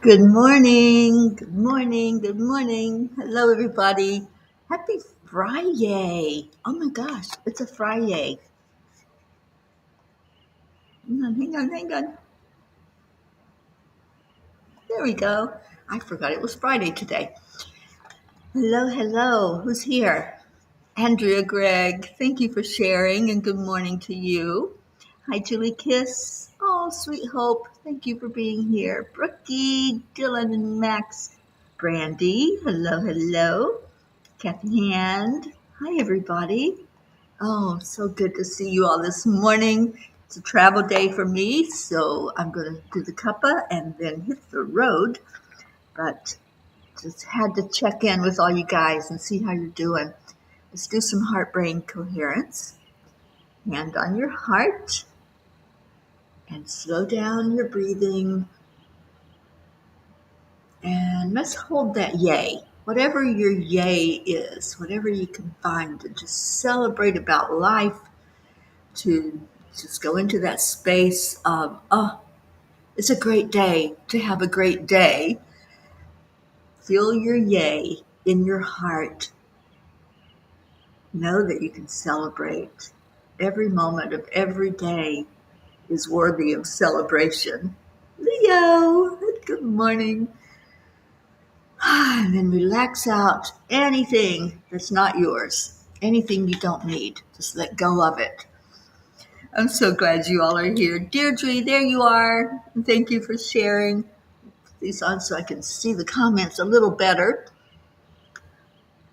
Good morning, good morning, good morning. Hello, everybody. Happy Friday. Oh my gosh, it's a Friday. Hang on. There we go. I forgot it was Friday today. Hello. Who's here? Andrea Gregg, thank you for sharing and good morning to you. Hi, Julie Kiss. Oh, sweet Hope, thank you for being here. Brookie, Dylan, and Max. Brandy, hello. Kathy Hand. Hi, everybody. Oh, so good to see you all this morning. It's a travel day for me, so I'm going to do the cuppa and then hit the road. But just had to check in with all you guys and see how you're doing. Let's do some heart brain coherence. Hand on your heart and slow down your breathing. And let's hold that yay. Whatever your yay is, whatever you can find to just celebrate about life, to just go into that space of, oh, it's a great day to have a great day. Feel your yay in your heart. Know that you can celebrate. Every moment of every day is worthy of celebration. Leo, good morning. And then relax out anything that's not yours, anything you don't need. Just let go of it. I'm so glad you all are here. Deirdre, there you are. Thank you for sharing these on so I can see the comments a little better.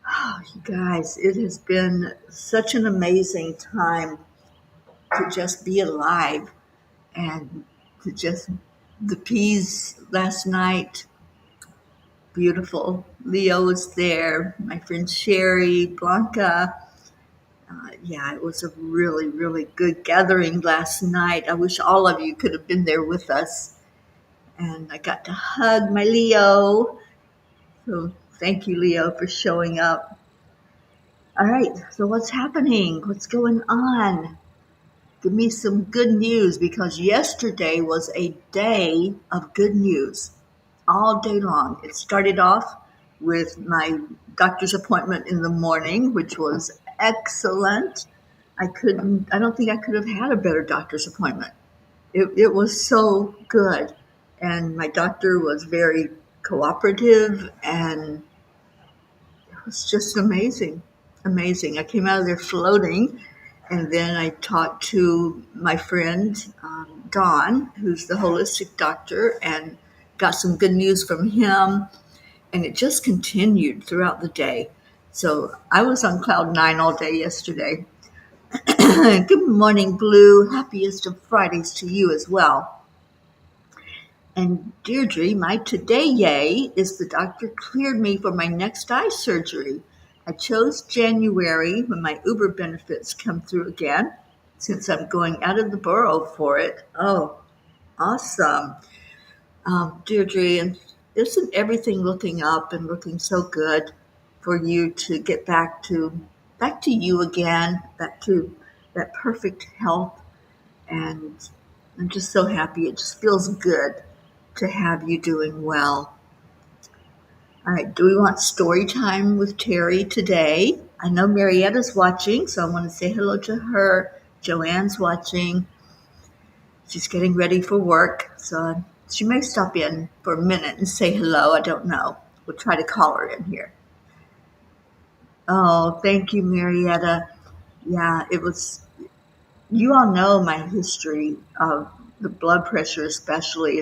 Oh, you guys, it has been such an amazing time to just be alive and to just the peas last night. Beautiful. Leo was there. My friend Sherry, Blanca. Yeah, it was a really, really good gathering last night. I wish all of you could have been there with us. And I got to hug my Leo. So thank you, Leo, for showing up. All right, so what's happening? What's going on? Give me some good news because yesterday was a day of good news all day long. It started off with my doctor's appointment in the morning, which was excellent. I don't think I could have had a better doctor's appointment. It was so good. And my doctor was very cooperative and it was just amazing. Amazing. I came out of there floating. And then I talked to my friend, Don, who's the holistic doctor, and got some good news from him. And it just continued throughout the day. So I was on cloud nine all day yesterday. Good morning, Blue. Happiest of Fridays to you as well. And Deirdre, my today yay is the doctor cleared me for my next eye surgery. I chose January when my Uber benefits come through again, since I'm going out of the borough for it. Oh, awesome. Deirdre, and isn't everything looking up and looking so good for you to get back to you again, back to that perfect health? And I'm just so happy. It just feels good to have you doing well. All right, do we want story time with Teri today? I know Marietta's watching, so I want to say hello to her. Joanne's watching. She's getting ready for work, so she may stop in for a minute and say hello. I don't know. We'll try to call her in here. Oh, thank you, Marietta. Yeah, it was, you all know my history of the blood pressure, especially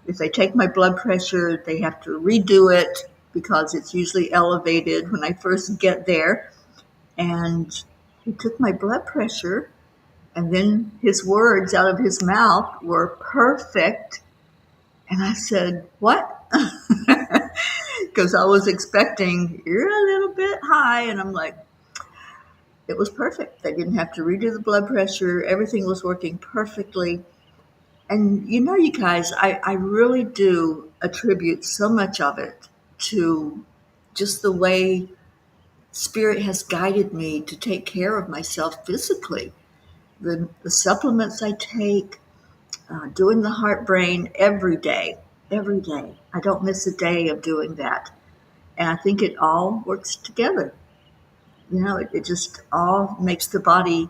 if they take my blood pressure, they have to redo it because it's usually elevated when I first get there. And he took my blood pressure, and then his words out of his mouth were perfect. And I said, what? Because I was expecting, you're a little bit high. And I'm like, it was perfect. They didn't have to redo the blood pressure. Everything was working perfectly. And you guys, I really do attribute so much of it to just the way Spirit has guided me to take care of myself physically. The supplements I take, doing the heart brain every day. every day. I don't miss a day of doing that. And I think it all works together. It just all makes the body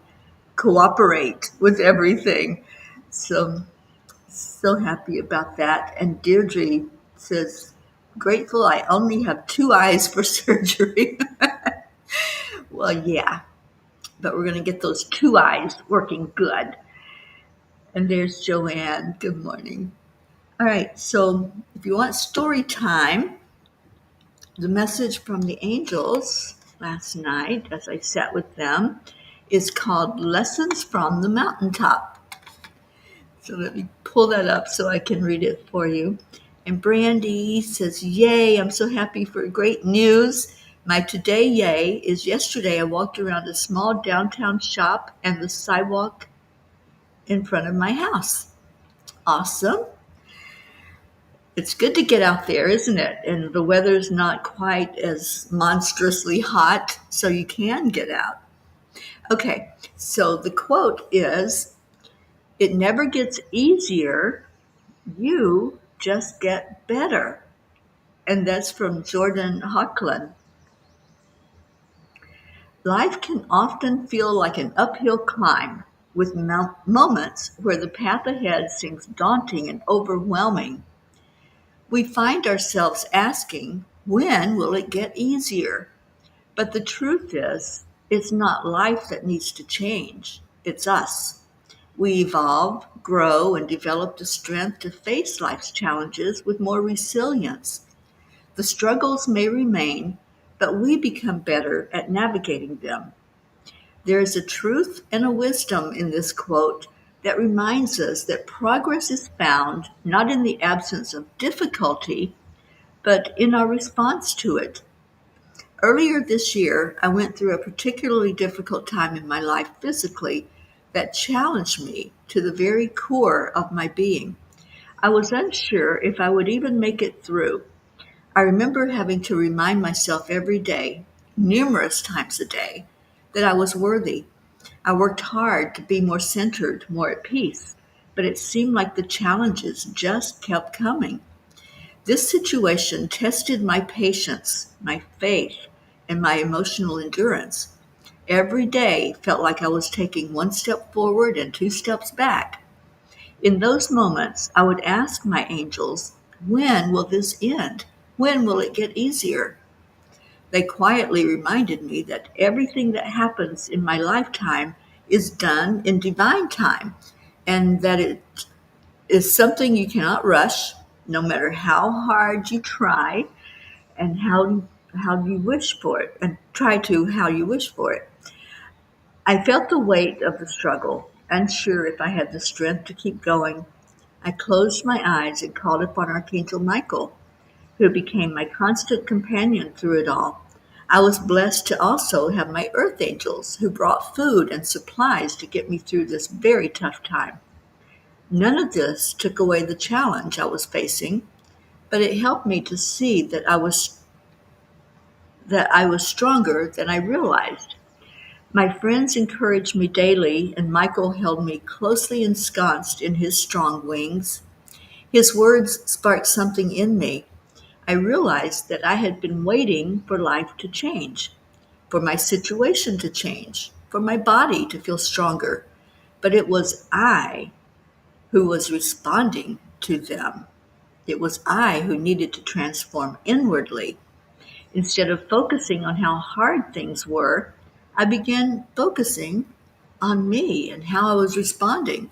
cooperate with everything. So happy about that. And Deirdre says, grateful I only have two eyes for surgery. Well, yeah, but we're going to get those two eyes working good. And there's Joanne. Good morning. All right, so if you want story time, the message from the angels last night as I sat with them is called Lessons from the Mountaintop. So let me pull that up so I can read it for you. And Brandy says, yay, I'm so happy for great news. My today yay is yesterday I walked around a small downtown shop and the sidewalk in front of my house. Awesome. It's good to get out there, isn't it? And the weather's not quite as monstrously hot, so you can get out. Okay, so the quote is, it never gets easier, you just get better. And that's from Jordan Hochland. Life can often feel like an uphill climb, with moments where the path ahead seems daunting and overwhelming. We find ourselves asking, when will it get easier? But the truth is, it's not life that needs to change, it's us. We evolve, grow, and develop the strength to face life's challenges with more resilience. The struggles may remain, but we become better at navigating them. There is a truth and a wisdom in this quote that reminds us that progress is found not in the absence of difficulty, but in our response to it. Earlier this year, I went through a particularly difficult time in my life physically that challenged me to the very core of my being. I was unsure if I would even make it through. I remember having to remind myself every day, numerous times a day, that I was worthy. I worked hard to be more centered, more at peace, but it seemed like the challenges just kept coming. This situation tested my patience, my faith, and my emotional endurance. Every day felt like I was taking one step forward and two steps back. In those moments, I would ask my angels, when will this end? When will it get easier? They quietly reminded me that everything that happens in my lifetime is done in divine time, and that it is something you cannot rush, no matter how hard you try and how you wish for it, and try to how you wish for it. I felt the weight of the struggle, unsure if I had the strength to keep going. I closed my eyes and called upon Archangel Michael, who became my constant companion through it all. I was blessed to also have my earth angels who brought food and supplies to get me through this very tough time. None of this took away the challenge I was facing, but it helped me to see that I was stronger than I realized. My friends encouraged me daily, and Michael held me closely ensconced in his strong wings. His words sparked something in me. I realized that I had been waiting for life to change, for my situation to change, for my body to feel stronger. But it was I who was responding to them. It was I who needed to transform inwardly. Instead of focusing on how hard things were, I began focusing on me and how I was responding.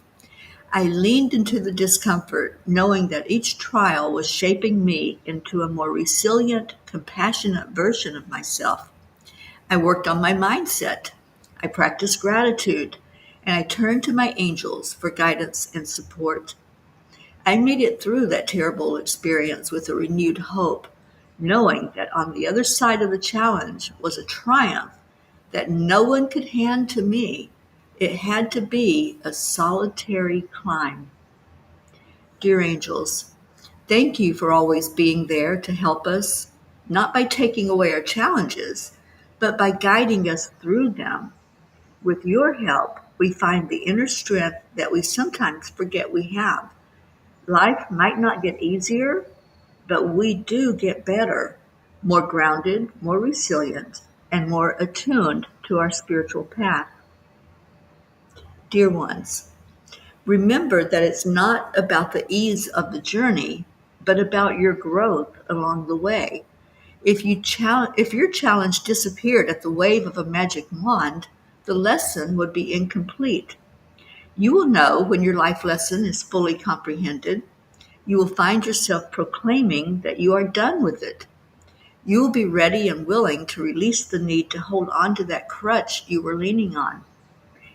I leaned into the discomfort, knowing that each trial was shaping me into a more resilient, compassionate version of myself. I worked on my mindset. I practiced gratitude, and I turned to my angels for guidance and support. I made it through that terrible experience with a renewed hope, knowing that on the other side of the challenge was a triumph that no one could hand to me. It had to be a solitary climb. Dear angels, thank you for always being there to help us, not by taking away our challenges, but by guiding us through them. With your help, we find the inner strength that we sometimes forget we have. Life might not get easier, but we do get better, more grounded, more resilient, and more attuned to our spiritual path. Dear ones, remember that it's not about the ease of the journey, but about your growth along the way. If your challenge disappeared at the wave of a magic wand, the lesson would be incomplete. You will know when your life lesson is fully comprehended. You will find yourself proclaiming that you are done with it. You will be ready and willing to release the need to hold on to that crutch you were leaning on.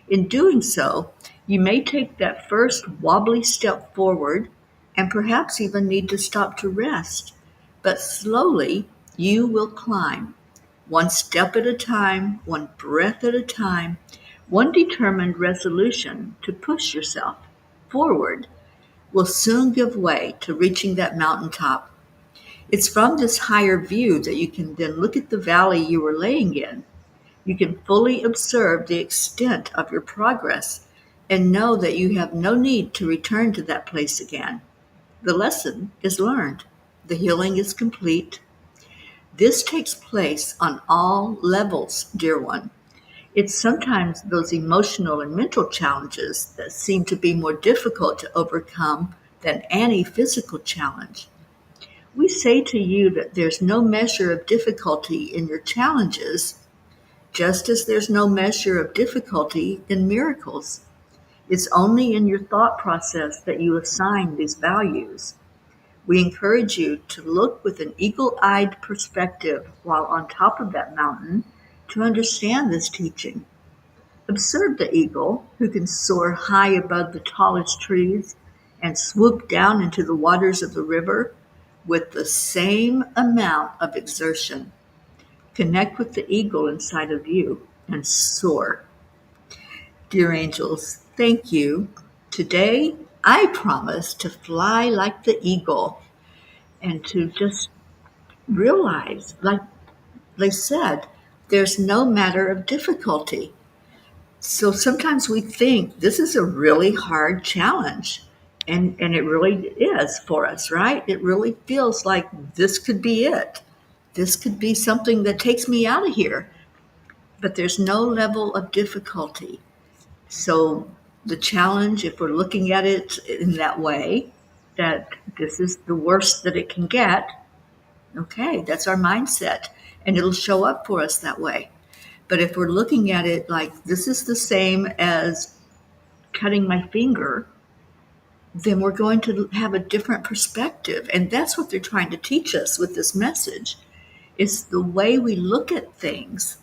In doing so, you may take that first wobbly step forward and perhaps even need to stop to rest. But slowly, you will climb, one step at a time, one breath at a time, one determined resolution to push yourself forward will soon give way to reaching that mountaintop. It's from this higher view that you can then look at the valley you were laying in. You can fully observe the extent of your progress and know that you have no need to return to that place again. The lesson is learned. The healing is complete. This takes place on all levels, dear one. It's sometimes those emotional and mental challenges that seem to be more difficult to overcome than any physical challenge. We say to you that there's no measure of difficulty in your challenges, just as there's no measure of difficulty in miracles. It's only in your thought process that you assign these values. We encourage you to look with an eagle-eyed perspective while on top of that mountain to understand this teaching. Observe the eagle, who can soar high above the tallest trees and swoop down into the waters of the river with the same amount of exertion. Connect with the eagle inside of you and soar. Dear angels, thank you. Today, I promise to fly like the eagle and to just realize, like they said, there's no matter of difficulty. So sometimes we think this is a really hard challenge. And it really is for us, right? It really feels like this could be it. This could be something that takes me out of here. But there's no level of difficulty. So the challenge, if we're looking at it in that way, that this is the worst that it can get, okay, that's our mindset. And it'll show up for us that way. But if we're looking at it like this is the same as cutting my finger, then we're going to have a different perspective. And that's what they're trying to teach us with this message. It's the way we look at things.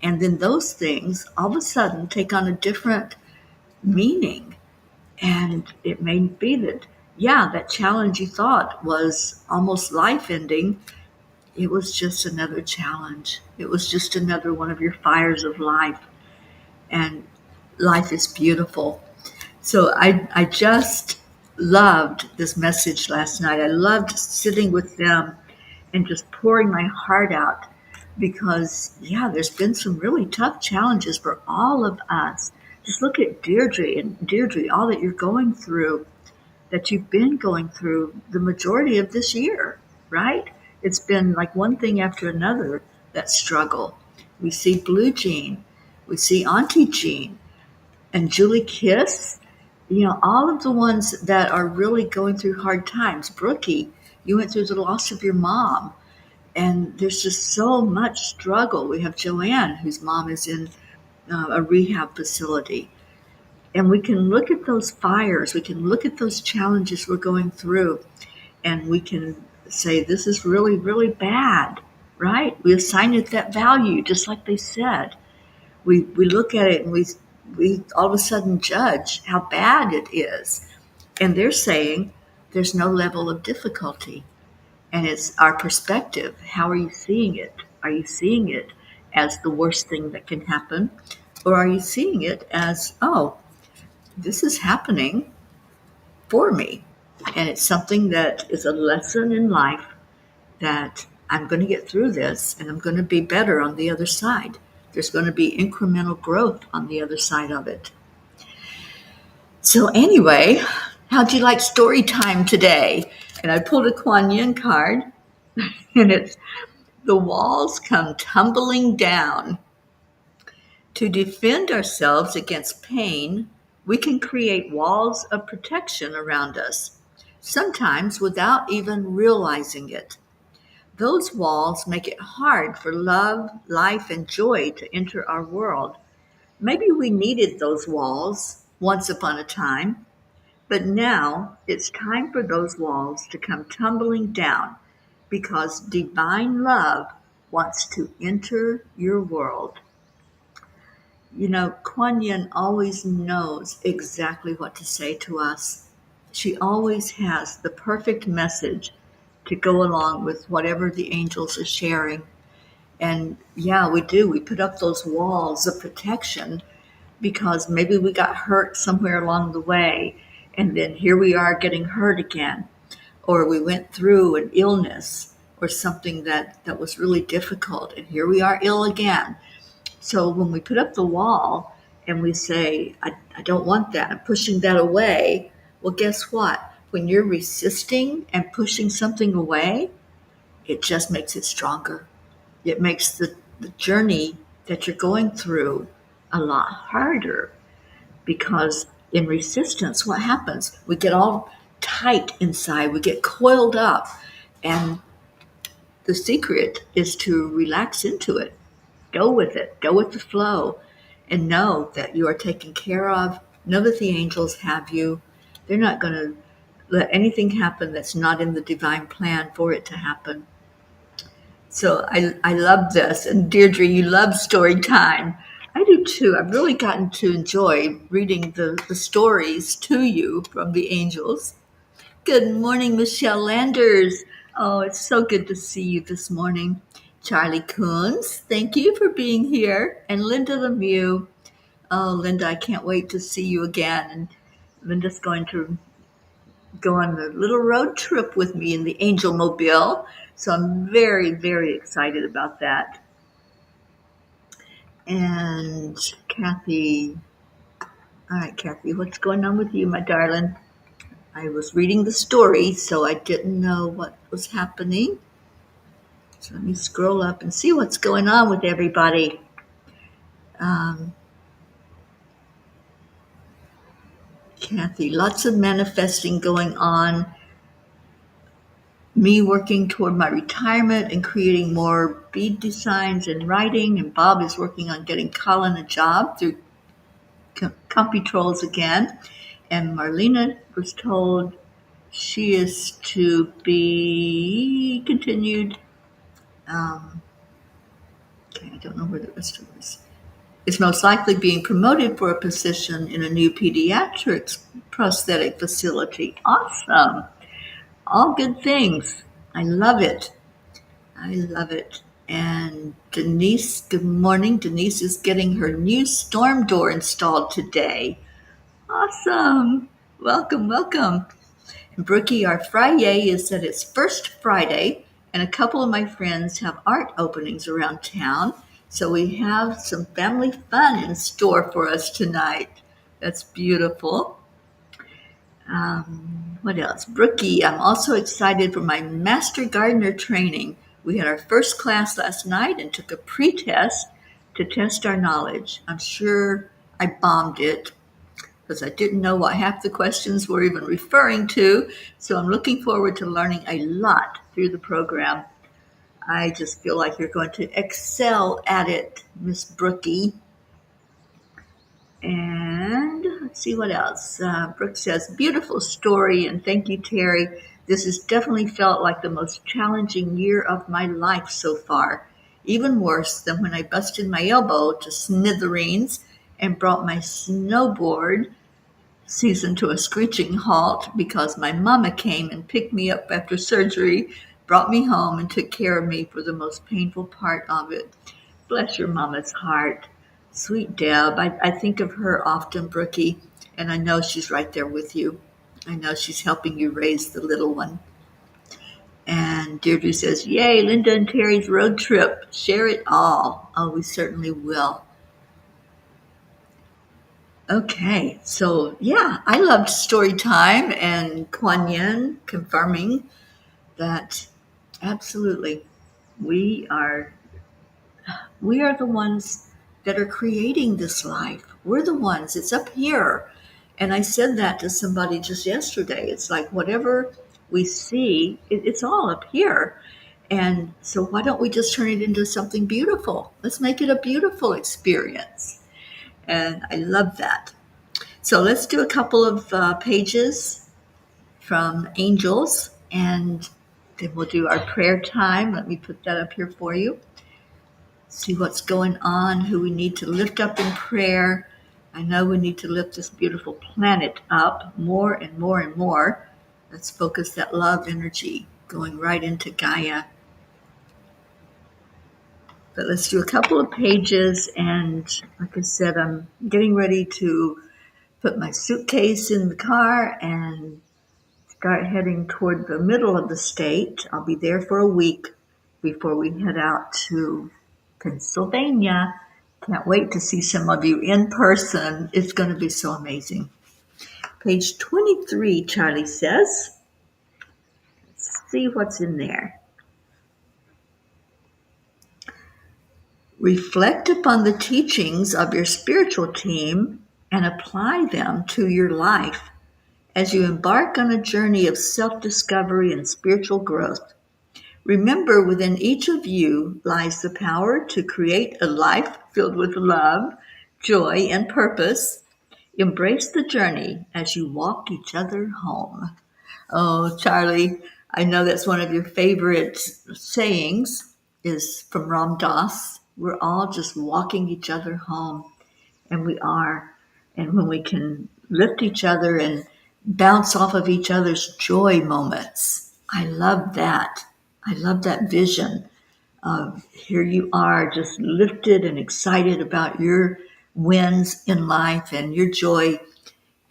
And then those things all of a sudden take on a different meaning. And it may be that, yeah, that challenge you thought was almost life-ending. It was just another challenge. It was just another one of your fires of life. And life is beautiful. So I just loved this message last night. I loved sitting with them and just pouring my heart out because, yeah, there's been some really tough challenges for all of us. Just look at Deirdre and Deirdre, all that you're going through, that you've been going through the majority of this year, right? It's been like one thing after another, that struggle. We see Blue Jean, we see Auntie Jean, and Julie Kiss, all of the ones that are really going through hard times. Brookie, you went through the loss of your mom, and there's just so much struggle. We have Joanne, whose mom is in a rehab facility. And we can look at those fires, we can look at those challenges we're going through, and we can say, this is really, really bad, right? We assign it that value, just like they said. We look at it and we all of a sudden judge how bad it is. And they're saying there's no level of difficulty. And it's our perspective. How are you seeing it? Are you seeing it as the worst thing that can happen? Or are you seeing it as, oh, this is happening for me? And it's something that is a lesson in life that I'm going to get through this and I'm going to be better on the other side. There's going to be incremental growth on the other side of it. So anyway, How'd you like story time today? And I pulled a Kuan Yin card, and it's the walls come tumbling down. To defend ourselves against pain, we can create walls of protection around us, sometimes without even realizing it. Those walls make it hard for love, life, and joy to enter our world. Maybe we needed those walls once upon a time, but now it's time for those walls to come tumbling down because divine love wants to enter your world. You know, Kuan Yin always knows exactly what to say to us. She always has the perfect message to go along with whatever the angels are sharing. And yeah, we do. We put up those walls of protection because maybe we got hurt somewhere along the way. And then here we are getting hurt again. Or we went through an illness or something that was really difficult. And here we are ill again. So when we put up the wall and we say, I don't want that, I'm pushing that away, well, guess what? When you're resisting and pushing something away, it just makes it stronger. It makes the journey that you're going through a lot harder because in resistance, what happens? We get all tight inside, we get coiled up, and the secret is to relax into it. Go with it, go with the flow, and know that you are taken care of. Know that the angels have you. They're not going to let anything happen that's not in the divine plan for it to happen. So I love this. And Deirdre, you love story time. I do too. I've really gotten to enjoy reading the stories to you from the angels. Good morning, Michelle Landers. Oh, it's so good to see you this morning. Charlie Coons, thank you for being here. And Linda Lemieux. Oh, Linda, I can't wait to see you again. And Linda's going to go on a little road trip with me in the Angel Mobile. So I'm very, very excited about that. And Kathy, all right, Kathy, what's going on with you, my darling? I was reading the story, so I didn't know what was happening. So let me scroll up and see what's going on with everybody. Kathy, lots of manifesting going on. Me working toward my retirement and creating more bead designs and writing. And Bob is working on getting Colin a job through CompuTrolls again. And Marlena was told she is to be continued. Okay, I don't know where the rest of this is most likely being promoted for a position in a new pediatrics prosthetic facility. Awesome. All good things. I love it. I love it. And Denise, good morning. Denise is getting her new storm door installed today. Awesome. Welcome, welcome. And Brookie, our Friday is that it's first Friday, and a couple of my friends have art openings around town. So we have some family fun in store for us tonight. That's beautiful. What else? Brookie, I'm also excited for my Master Gardener training. We had our first class last night and took a pre-test to test our knowledge. I'm sure I bombed it because I didn't know what half the questions were even referring to. So I'm looking forward to learning a lot through the program. I just feel like you're going to excel at it, Miss Brookie. And let's see what else. Brooke says, beautiful story, and thank you, Teri. This has definitely felt like the most challenging year of my life so far. Even worse than when I busted my elbow to smithereens and brought my snowboard season to a screeching halt because my mama came and picked me up after surgery, brought me home, and took care of me for the most painful part of it. Bless your mama's heart. Sweet Deb. I think of her often, Brookie, and I know she's right there with you. I know she's helping you raise the little one. And Deirdre says, yay, Linda and Teri's road trip. Share it all. Oh, we certainly will. Okay, so yeah, I loved story time and Kuan Yin confirming that absolutely we are we are the ones that are creating this life. We're the ones. It's up here. And I said that to somebody just yesterday. It's like whatever we see, it's all up here. And so why don't we just turn it into something beautiful? Let's make it a beautiful experience. And I love that. So let's do a couple of pages from angels, and then we'll do our prayer time. Let me put that up here for you. See what's going on, who we need to lift up in prayer. I know we need to lift this beautiful planet up more and more and more. Let's focus that love energy going right into Gaia. But let's do a couple of pages, and like I said, I'm getting ready to put my suitcase in the car and start heading toward the middle of the state. I'll be there for a week before we head out to Pennsylvania. Can't wait to see some of you in person. It's going to be so amazing. Page 23, Charlie says. Let's see what's in there. Reflect upon the teachings of your spiritual team and apply them to your life as you embark on a journey of self-discovery and spiritual growth. Remember, within each of you lies the power to create a life filled with love, joy, and purpose. Embrace the journey as you walk each other home. Oh, Charlie, I know that's one of your favorite sayings is from Ram Dass. We're all just walking each other home, and we are. And when we can lift each other and bounce off of each other's joy moments, I love that. I love that vision of here you are just lifted and excited about your wins in life and your joy.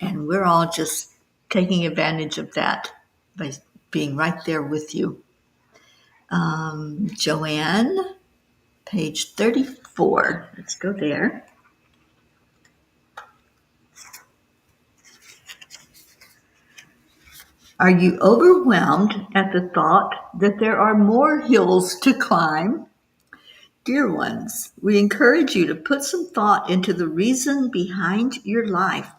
And we're all just taking advantage of that by being right there with you. Joanne, page 34. Let's go there. Are you overwhelmed at the thought that there are more hills to climb? Dear ones, we encourage you to put some thought into the reason behind your life,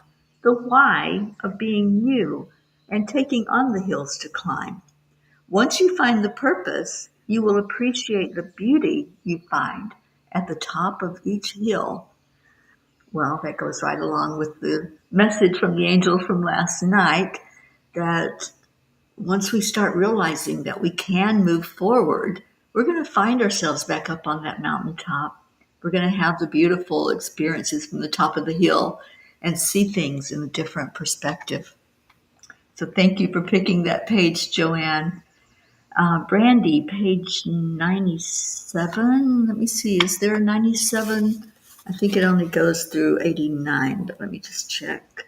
the why of being you, and taking on the hills to climb. Once you find the purpose, you will appreciate the beauty you find at the top of each hill. Well, that goes right along with the message from the angel from last night that once we start realizing that we can move forward, we're going to find ourselves back up on that mountaintop. We're going to have the beautiful experiences from the top of the hill and see things in a different perspective. So thank you for picking that page, Joanne. Brandy, page 97. Let me see, is there a 97? I think it only goes through 89, but let me just check.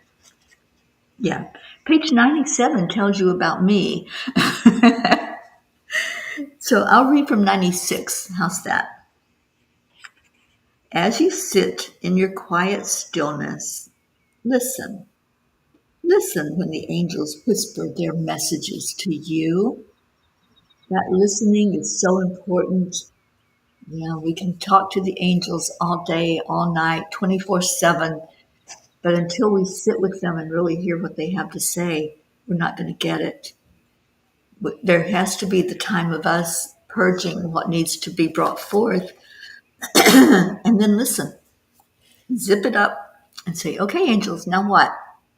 Yeah, page 97 tells you about me. So I'll read from 96. How's that? As you sit in your quiet stillness, listen. Listen when the angels whisper their messages to you. That listening is so important. Yeah, we can talk to the angels all day, all night, 24/7. But until we sit with them and really hear what they have to say, we're not going to get it. There has to be the time of us purging what needs to be brought forth and then listen, zip it up and say, okay, angels, now what?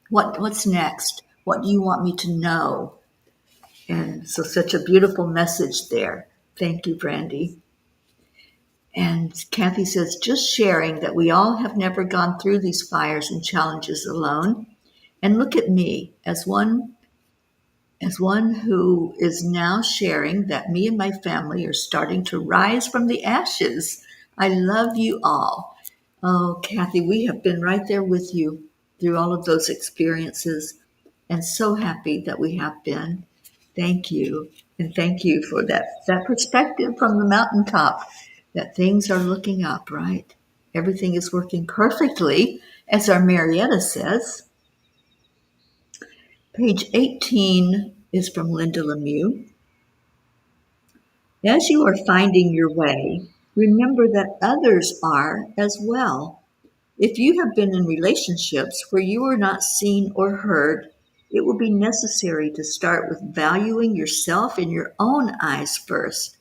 What's next? What do you want me to know? And so such a beautiful message there. Thank you, Brandy. And Kathy says, just sharing that we all have never gone through these fires and challenges alone. And look at me as one who is now sharing that me and my family are starting to rise from the ashes. I love you all. Oh, Kathy, we have been right there with you through all of those experiences and so happy that we have been. Thank you. And thank you for that perspective from the mountaintop that things are looking up, right? Everything is working perfectly As our Marietta says, page 18 is from Linda Lemieux. As you are finding your way, remember that others are as well. If you have been in relationships where you are not seen or heard, it will be necessary to start with valuing yourself in your own eyes first.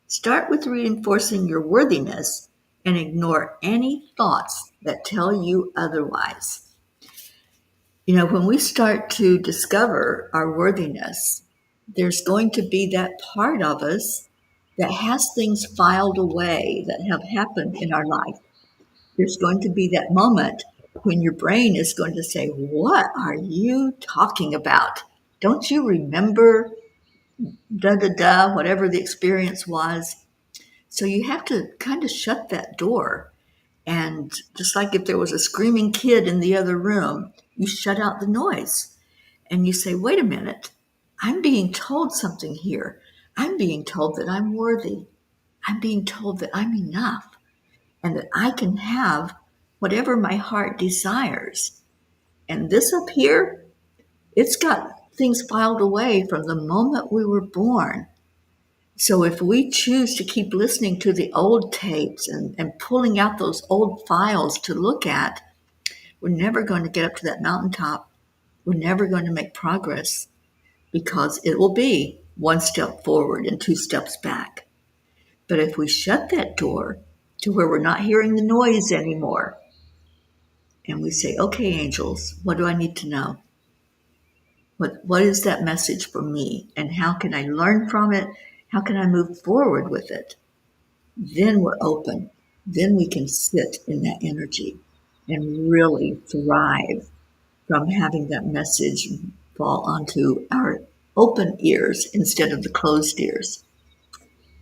Start with reinforcing your worthiness and ignore any thoughts that tell you otherwise. You know, when we start to discover our worthiness, there's going to be that part of us that has things filed away that have happened in our life. There's going to be that moment when your brain is going to say, "What are you talking about? Don't you remember da da da, whatever the experience was?" So you have to kind of shut that door. And just like if there was a screaming kid in the other room, you shut out the noise and you say, "Wait a minute, I'm being told something here. I'm being told that I'm worthy. I'm being told that I'm enough and that I can have whatever my heart desires." And this up here, it's got things filed away from the moment we were born. So if we choose to keep listening to the old tapes and pulling out those old files to look at, we're never going to get up to that mountaintop. We're never going to make progress because it will be one step forward and two steps back. But if we shut that door to where we're not hearing the noise anymore, and we say, "Okay, angels, what do I need to know? What is that message for me? And how can I learn from it? How can I move forward with it?" Then we're open. Then we can sit in that energy and really thrive from having that message fall onto our open ears instead of the closed ears.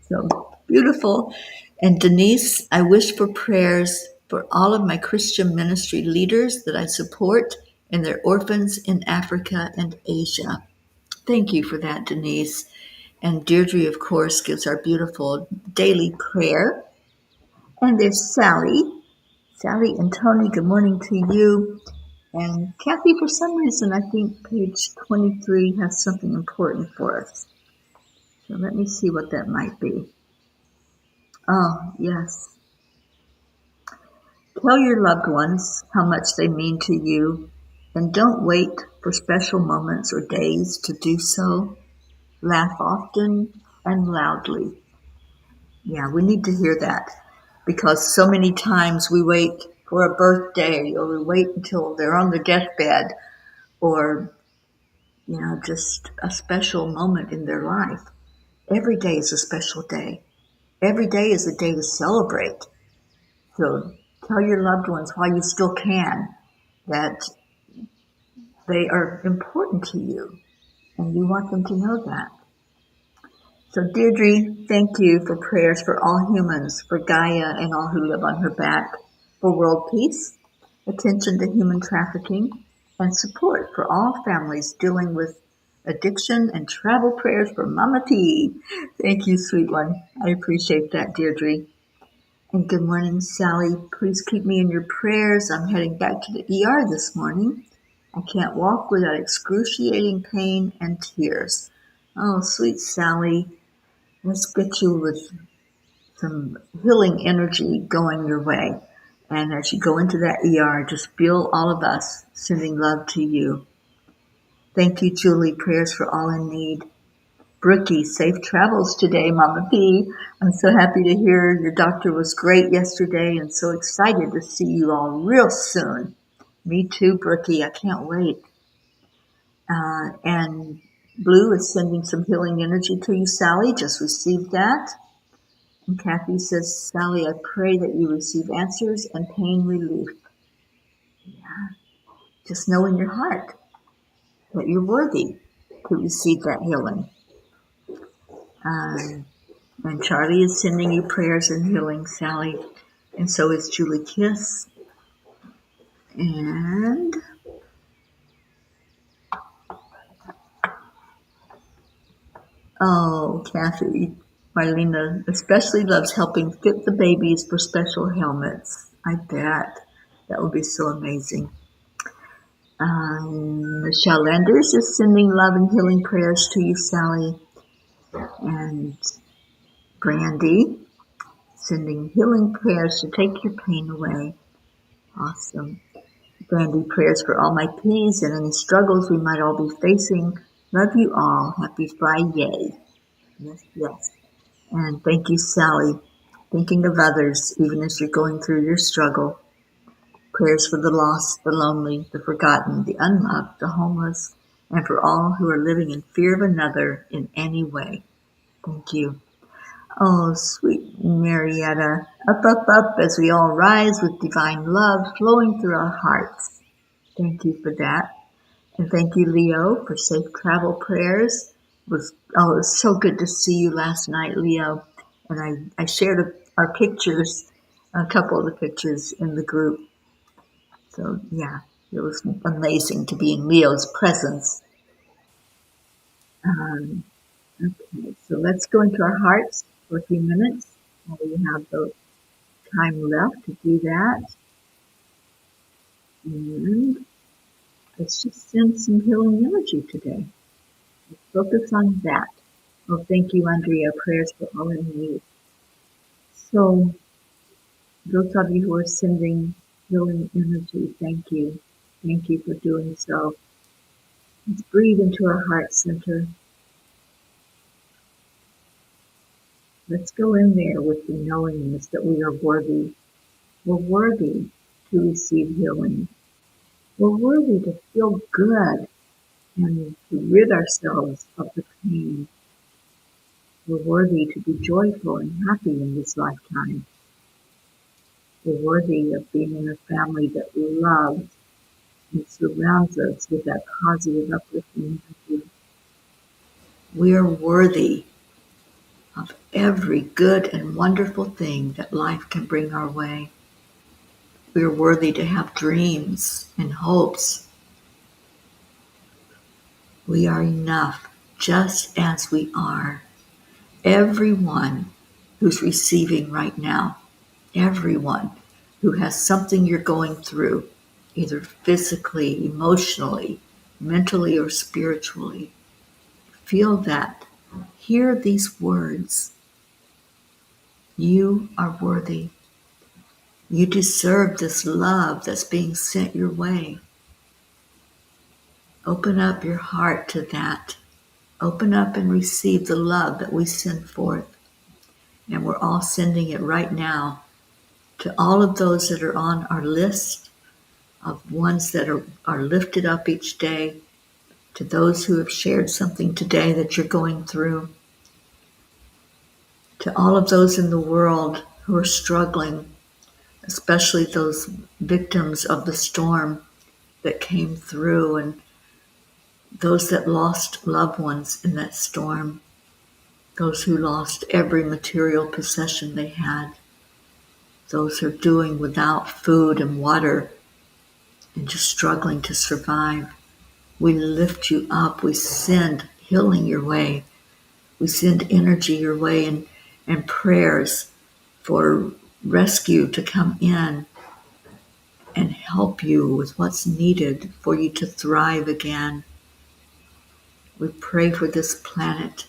So beautiful. And Denise, I wish for prayers for all of my Christian ministry leaders that I support and their orphans in Africa and Asia. Thank you for that, Denise. And Deirdre, of course, gives our beautiful daily prayer. And there's Sally. Sally and Tony, good morning to you. And Kathy, for some reason, I think page 23 has something important for us. So let me see what that might be. Oh, yes. Tell your loved ones how much they mean to you, and don't wait for special moments or days to do so. Laugh often and loudly. Yeah, we need to hear that because so many times we wait for a birthday or we wait until they're on their deathbed or, just a special moment in their life. Every day is a special day. Every day is a day to celebrate. So tell your loved ones while you still can that they are important to you and you want them to know that. So Deirdre, thank you for prayers for all humans, for Gaia and all who live on her back, for world peace, attention to human trafficking, and support for all families dealing with addiction, and travel prayers for Mama T. Thank you, sweet one. I appreciate that, Deirdre. And good morning, Sally. Please keep me in your prayers. I'm heading back to the ER this morning. I can't walk without excruciating pain and tears. Oh, sweet Sally. Let's get you with some healing energy going your way. And as you go into that ER, just feel all of us sending love to you. Thank you, Julie. Prayers for all in need. Brookie, safe travels today, Mama P. I'm so happy to hear your doctor was great yesterday and so excited to see you all real soon. Me too, Brookie. I can't wait. And Blue is sending some healing energy to you, Sally. Just received that. And Kathy says, Sally, I pray that you receive answers and pain relief. Yeah. Just know in your heart that you're worthy to receive that healing. And Charlie is sending you prayers and healing, Sally. And so is Julie Kiss. And Kathy, Marlena especially loves helping fit the babies for special helmets. I bet. That would be so amazing. Michelle Landers is sending love and healing prayers to you, Sally. And Brandy, sending healing prayers to take your pain away. Awesome. Brandy, prayers for all my peace and any struggles we might all be facing. Love you all. Happy Friday. Yes, yes. And thank you, Sally. Thinking of others, even as you're going through your struggle. Prayers for the lost, the lonely, the forgotten, the unloved, the homeless, and for all who are living in fear of another in any way. Thank you. Oh, sweet Marietta, up, up, up as we all rise with divine love flowing through our hearts. Thank you for that. And thank you, Leo, for safe travel prayers. It was so good to see you last night, Leo. And I shared our pictures, a couple of the pictures in the group. So, yeah, it was amazing to be in Leo's presence. Okay, so let's go into our hearts for a few minutes. We have the time left to do that. And let's just send some healing energy today. Let's focus on that. Well, thank you, Andrea. Prayers for all in need. So, those of you who are sending healing energy, thank you. Thank you for doing so. Let's breathe into our heart center. Let's go in there with the knowingness that we are worthy. We're worthy to receive healing. We're worthy to feel good and to rid ourselves of the pain. We're worthy to be joyful and happy in this lifetime. We're worthy of being in a family that loves and surrounds us with that positive, uplifting energy. We are worthy of every good and wonderful thing that life can bring our way. We are worthy to have dreams and hopes. We are enough just as we are. Everyone who's receiving right now, everyone who has something you're going through, either physically, emotionally, mentally, or spiritually, feel that. Hear these words. You are worthy. You deserve this love that's being sent your way. Open up your heart to that. Open up and receive the love that we send forth. And we're all sending it right now to all of those that are on our list of ones that are lifted up each day, to those who have shared something today that you're going through, to all of those in the world who are struggling, especially those victims of the storm that came through and those that lost loved ones in that storm, those who lost every material possession they had, those who are doing without food and water and just struggling to survive. We lift you up. We send healing your way. We send energy your way and prayers for rescue to come in and help you with what's needed for you to thrive again. We pray for this planet,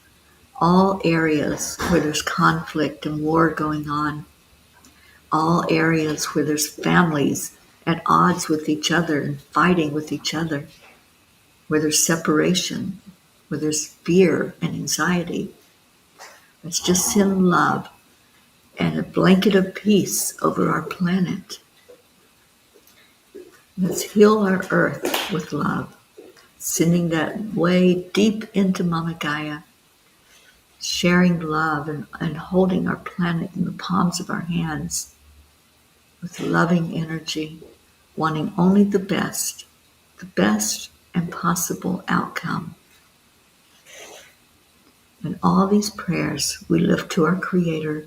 all areas where there's conflict and war going on, all areas where there's families at odds with each other and fighting with each other, where there's separation, where there's fear and anxiety. Let's just send love and a blanket of peace over our planet. Let's heal our earth with love, sending that way deep into Mama Gaia, sharing love and holding our planet in the palms of our hands with loving energy, wanting only the best and possible outcome. And all these prayers we lift to our Creator.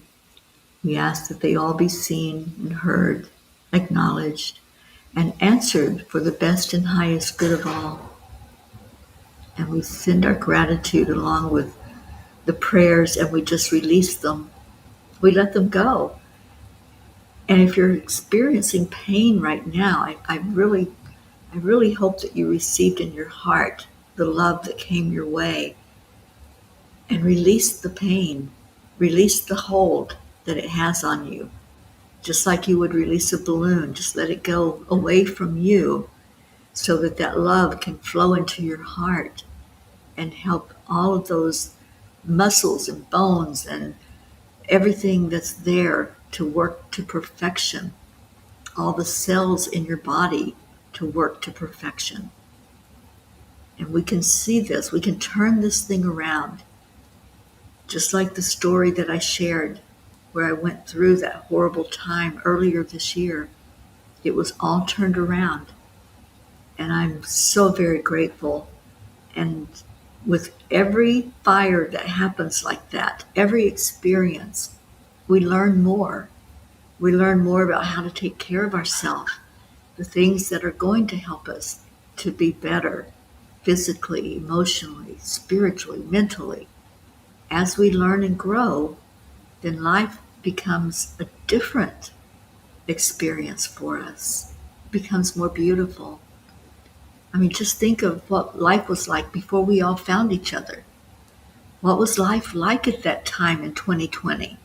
We ask that they all be seen and heard, acknowledged, and answered for the best and highest good of all. And we send our gratitude along with the prayers and we just release them. We let them go. And if you're experiencing pain right now, I really hope that you received in your heart the love that came your way and release the pain, release the hold that it has on you. Just like you would release a balloon, just let it go away from you so that that love can flow into your heart and help all of those muscles and bones and everything that's there to work to perfection, all the cells in your body to work to perfection. And we can see this, we can turn this thing around. Just like the story that I shared where I went through that horrible time earlier this year, it was all turned around. And I'm so very grateful. And with every fire that happens like that, every experience, we learn more. We learn more about how to take care of ourselves, the things that are going to help us to be better physically, emotionally, spiritually, mentally. As we learn and grow, then life becomes a different experience for us, it becomes more beautiful. I mean, just think of what life was like before we all found each other. What was life like at that time in 2020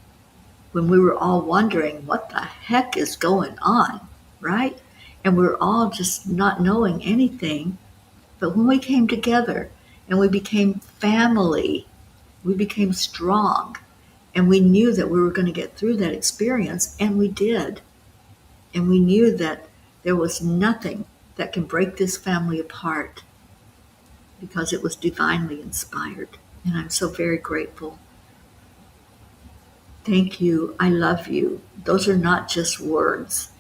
when we were all wondering what the heck is going on, right? And we were all just not knowing anything. But when we came together and we became family, we became strong, and we knew that we were going to get through that experience, and we did. And we knew that there was nothing that can break this family apart because it was divinely inspired. And I'm so very grateful. Thank you. I love you. Those are not just words.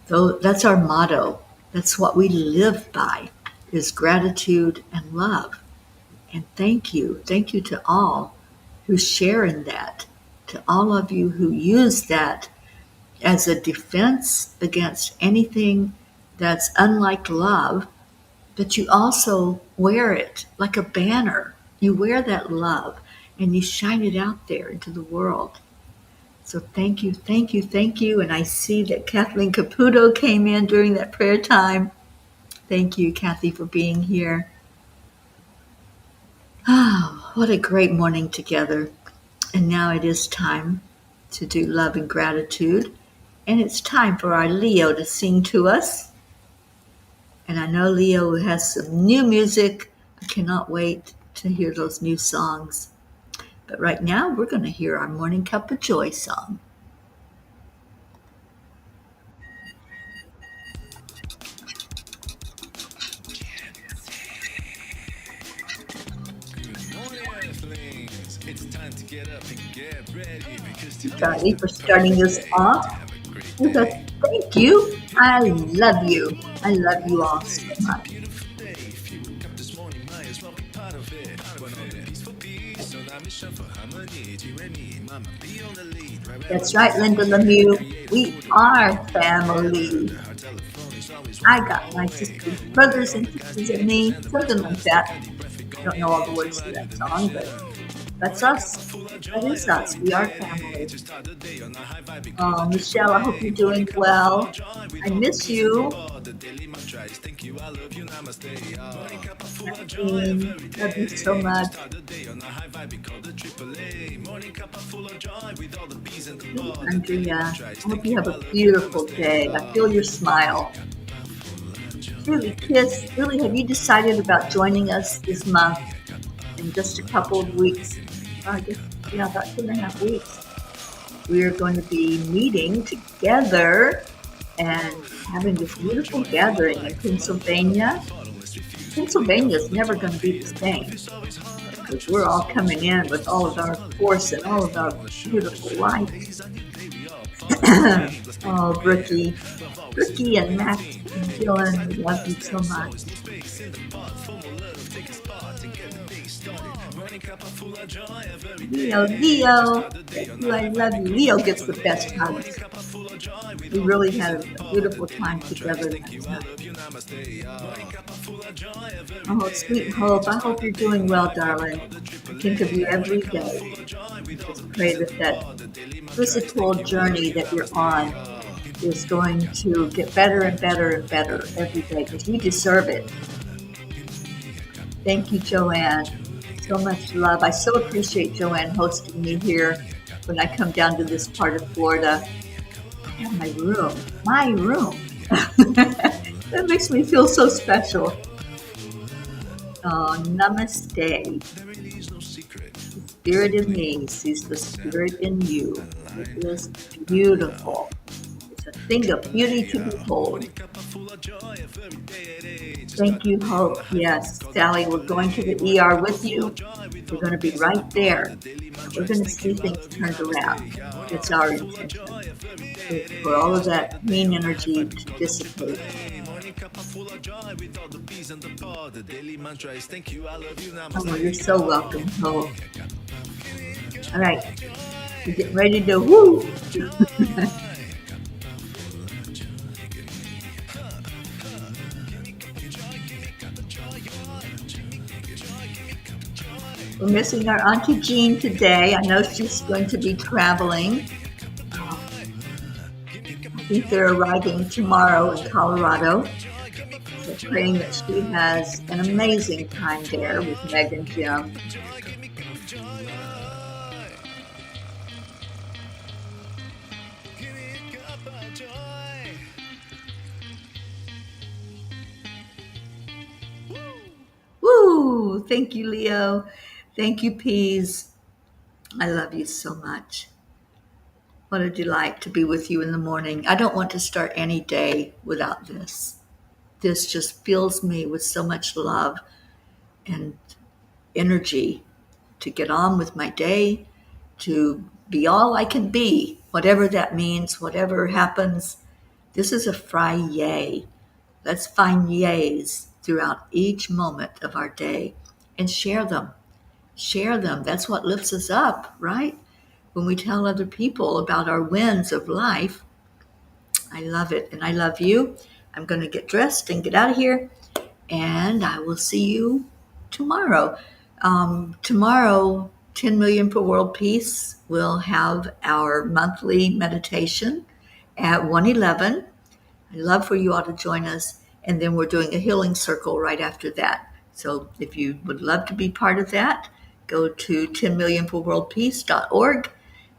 Though that's our motto. That's what we live by, is gratitude and love. And thank you. Thank you to all who share in that, to all of you who use that as a defense against anything that's unlike love, but you also wear it like a banner. You wear that love and you shine it out there into the world. So thank you, thank you, thank you. And I see that Kathleen Caputo came in during that prayer time. Thank you, Kathy, for being here. Oh, what a great morning together. And now it is time to do love and gratitude. And it's time for our Leo to sing to us. And I know Leo has some new music. I cannot wait to hear those new songs. But right now, we're going to hear our Morning Cuppa Joy song. It's time to get up and get ready because Charlie, for starting us off with a thank you. I love you. I love you all so much. if you wake up this morning, might as well be part of it. When all the peaceful peace, on our mission for harmony, mama, be on the lead. That's right, Linda Lemieux. We are family. I got my sisters, brothers and sisters and me, something like that. I don't know all the words to that song, but that's us. That is us. We are family. Oh, Michelle, I hope you're doing well. I miss you. Maxine, love you so much. Andrea, I hope you have a beautiful day. I feel your smile. Julie, Kiss, Julie, have you decided about joining us this month in just a couple of weeks? I guess, yeah, about 2.5 weeks. We are going to be meeting together and having this beautiful gathering in Pennsylvania. Pennsylvania is never going to be the same because we're all coming in with all of our force and all of our beautiful light. Oh, Brookie and Max and Dylan, we love you so much. Leo, thank you, I love you. Leo gets the best hugs. We really had a beautiful time together last night. Oh, sweet Hope, I hope you're doing well, darling. I think of you every day. Just pray that that physical journey that you're on is going to get better and better and better every day because you deserve it. Thank you, Joanne. So much love. I so appreciate Joanne hosting me here when I come down to this part of Florida. I have my room. My room. That makes me feel so special. Oh, namaste. The spirit in me sees the spirit in you. It is beautiful. It's a thing of beauty to behold. Thank you, Hope. Yes, Sally, we're going to the ER with you. We're going to be right there. And we're going to see things turned around. It's our intention for all of that mean energy to dissipate. Morning cuppa full of joy with all the peas in the pod. The daily mantra is thank you, I love you, Oh, namaste. you're so welcome, Hope. All right, we're getting ready to woo. We're missing our Auntie Jean today. I know she's going to be traveling. I think they're arriving tomorrow in Colorado. So praying that she has an amazing time there with Meg and Jim. Woo! Thank you, Leo. Thank you, Peas. I love you so much. What a delight to be with you in the morning. I don't want to start any day without this. This just fills me with so much love and energy to get on with my day, to be all I can be, whatever that means, whatever happens. This is a Friday. Let's find yays throughout each moment of our day and share them. Share them. That's what lifts us up, right? When we tell other people about our wins of life, I love it. And I love you. I'm going to get dressed and get out of here. And I will see you tomorrow. Tomorrow, 10 Million for World Peace, we'll have our monthly meditation at 1:11. I'd love for you all to join us. And then we're doing a healing circle right after that. So if you would love to be part of that, go to 10millionforworldpeace.org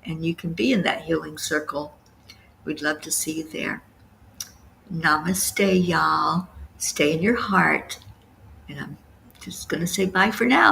and you can be in that healing circle. We'd love to see you there. Namaste, y'all. Stay in your heart. And I'm just going to say bye for now.